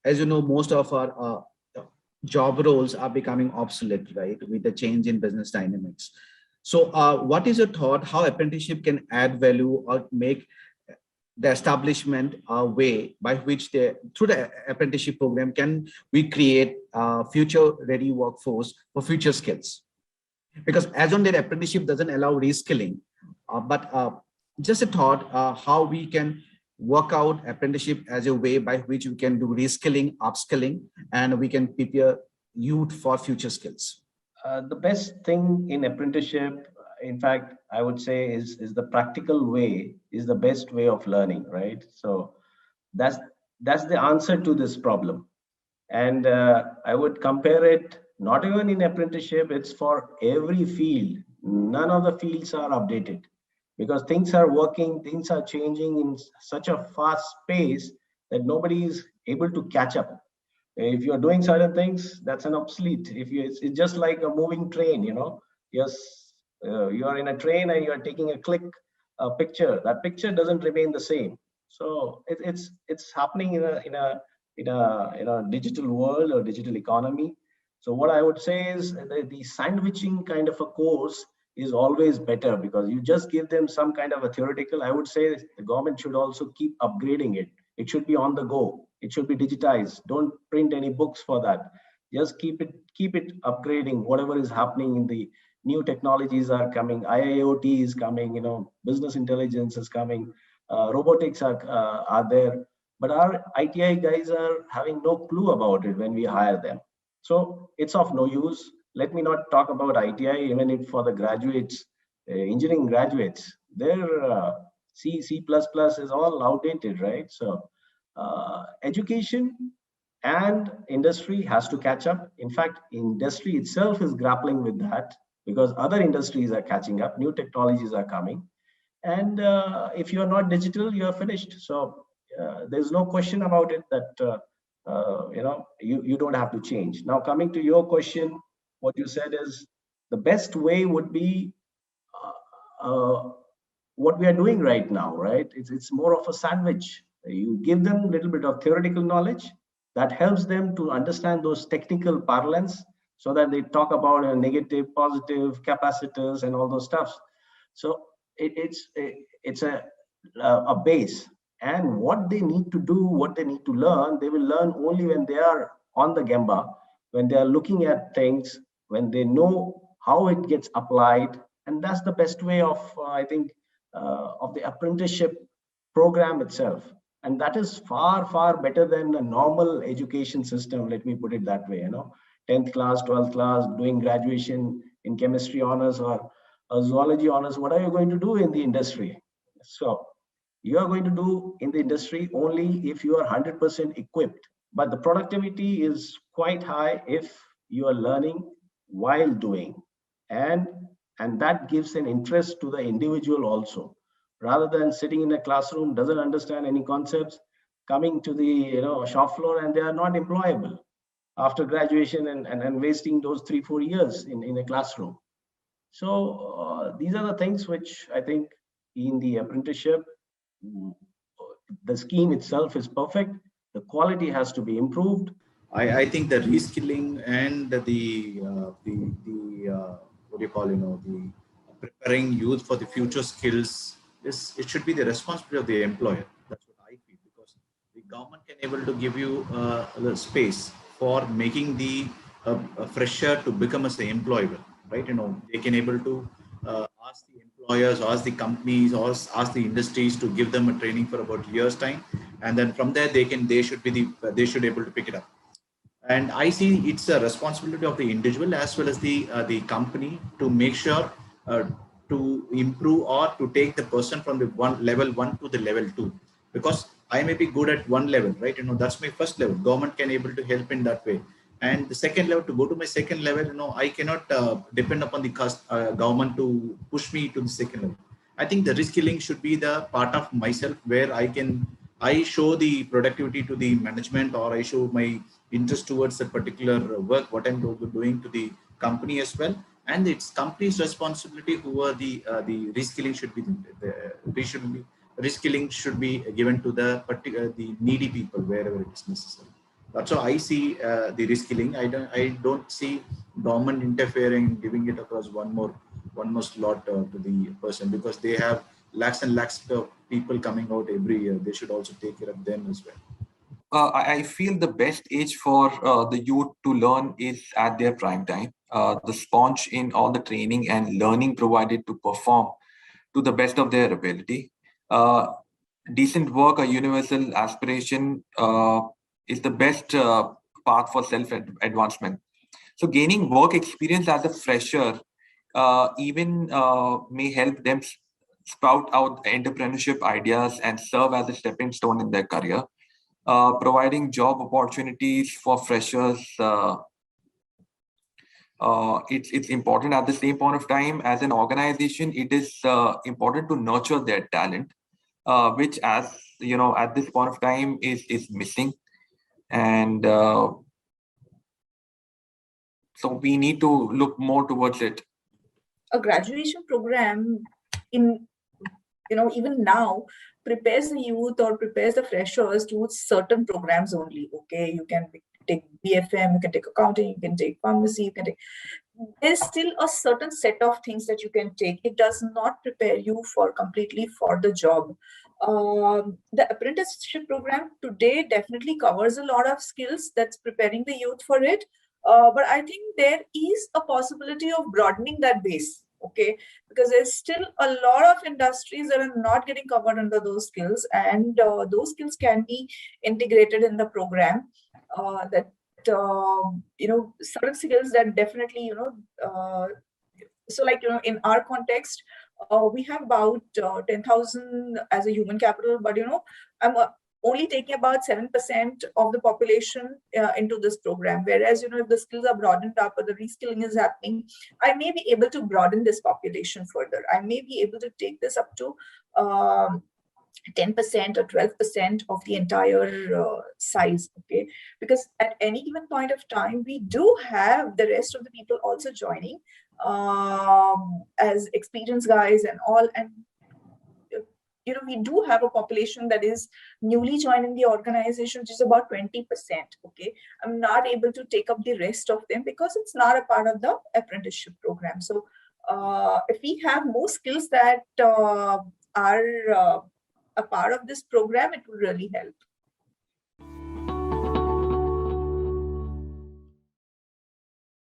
as you know, most of our job roles are becoming obsolete, right, with the change in business dynamics. So what is your thought how apprenticeship can add value or make the establishment a way by which they, through the apprenticeship program, can we create a future ready workforce for future skills? Because as on that apprenticeship doesn't allow reskilling, but just a thought how we can work out apprenticeship as a way by which we can do reskilling, upskilling, and we can prepare youth for future skills. The best thing in apprenticeship, in fact, I would say is the practical way is the best way of learning, right? So that's that's the answer to this problem. And I would compare it not even in apprenticeship, it's for every field. None of the fields are updated because things are working, things are changing in such a fast pace that nobody is able to catch up. If you're doing certain things, that's an obsolete. If you, it's just like a moving train, you know. Yes, you are in a train and you are taking a click a picture. That picture doesn't remain the same. So it's happening in a digital world or digital economy. So what I would say is the sandwiching kind of a course is always better because you just give them some kind of a theoretical. I would say the government should also keep upgrading it. It should be on the go. It should be digitized. Don't print any books for that. Just keep it upgrading. Whatever is happening in the new technologies are coming. IIoT is coming. You know, business intelligence is coming. Robotics are there. But our ITI guys are having no clue about it when we hire them. So it's of no use. Let me not talk about ITI, even if for the graduates, engineering graduates, their C++ is all outdated, right? So education and industry has to catch up. In fact, industry itself is grappling with that because other industries are catching up, new technologies are coming. And if you are not digital, you are finished. So there's no question about it that you don't have to change. Now coming to your question, what you said is the best way would be what we are doing right now, right? It's more of a sandwich. You give them a little bit of theoretical knowledge that helps them to understand those technical parlance so that they talk about a negative, positive, capacitors and all those stuffs. So it's a base. And what they need to do, what they need to learn, they will learn only when they are on the Gemba, when they are looking at things, when they know how it gets applied. And that's the best way of, I think, of the apprenticeship program itself. And that is far, far better than a normal education system. Let me put it that way, 10th class, 12th class, doing graduation in chemistry honors or zoology honors. What are you going to do in the industry? So you are going to do in the industry only if you are 100% equipped. But the productivity is quite high if you are learning while doing. And that gives an interest to the individual also. Rather than sitting in a classroom, doesn't understand any concepts, coming to the shop floor and they are not employable after graduation and wasting those 3-4 years in a classroom. So these are the things which I think in the apprenticeship, the scheme itself is perfect. The quality has to be improved. I think the reskilling and the what do you call, the preparing youth for the future skills it should be the responsibility of the employer. That's what I feel, because the government can able to give you the space for making the fresher to become as the employable, right? They can able to ask the employers, ask the companies, or ask the industries to give them a training for about a year's time, and then from there they should be able to pick it up. And I see it's a responsibility of the individual as well as the company to make sure to improve or to take the person from the level 1 to the level 2, because I may be good at one level, right? That's my first level. Government can able to help in that way. And the second level, to go to my second level, I cannot depend upon the government to push me to the second level. I think the reskilling should be the part of myself where I show the productivity to the management, or I show my interest towards a particular work, what I'm doing to the company as well. And it's company's responsibility who are the reskilling should be reskilling should be given to the needy people wherever it is necessary. That's how I see the reskilling. I don't see government interfering, giving it across one more slot to the person, because they have lakhs and lakhs of people coming out every year. They should also take care of them as well. I feel the best age for the youth to learn is at their prime time. The sponge in all the training and learning provided to perform to the best of their ability. Uh, Decent work, a universal aspiration, is the best path for self advancement. So, gaining work experience as a fresher even may help them sprout out entrepreneurship ideas and serve as a stepping stone in their career. Providing job opportunities for freshers. It's important. At the same point of time, as an organization, it is important to nurture their talent, which, as you know, at this point of time is missing. And so we need to look more towards it. A graduation program in, even now, prepares the youth or prepares the freshers to certain programs only. Okay, you can take BFM, you can take accounting, you can take pharmacy, you can take. There's still a certain set of things that you can take. It does not prepare you for completely for the job. The apprenticeship program today definitely covers a lot of skills that's preparing the youth for it. But I think there is a possibility of broadening that base. Okay, because there's still a lot of industries that are not getting covered under those skills, and those skills can be integrated in the program. That certain skills that definitely so like in our context, we have about 10,000 as a human capital, but I'm only taking about 7% of the population into this program. Whereas, if the skills are broadened up or the reskilling is happening, I may be able to broaden this population further. I may be able to take this up to 10% or 12% of the entire size. Okay, because at any given point of time, we do have the rest of the people also joining as experienced guys and all. And we do have a population that is newly joining the organization, which is about 20%. Okay, I'm not able to take up the rest of them because it's not a part of the apprenticeship program. So if we have more skills that are a part of this program, it will really help.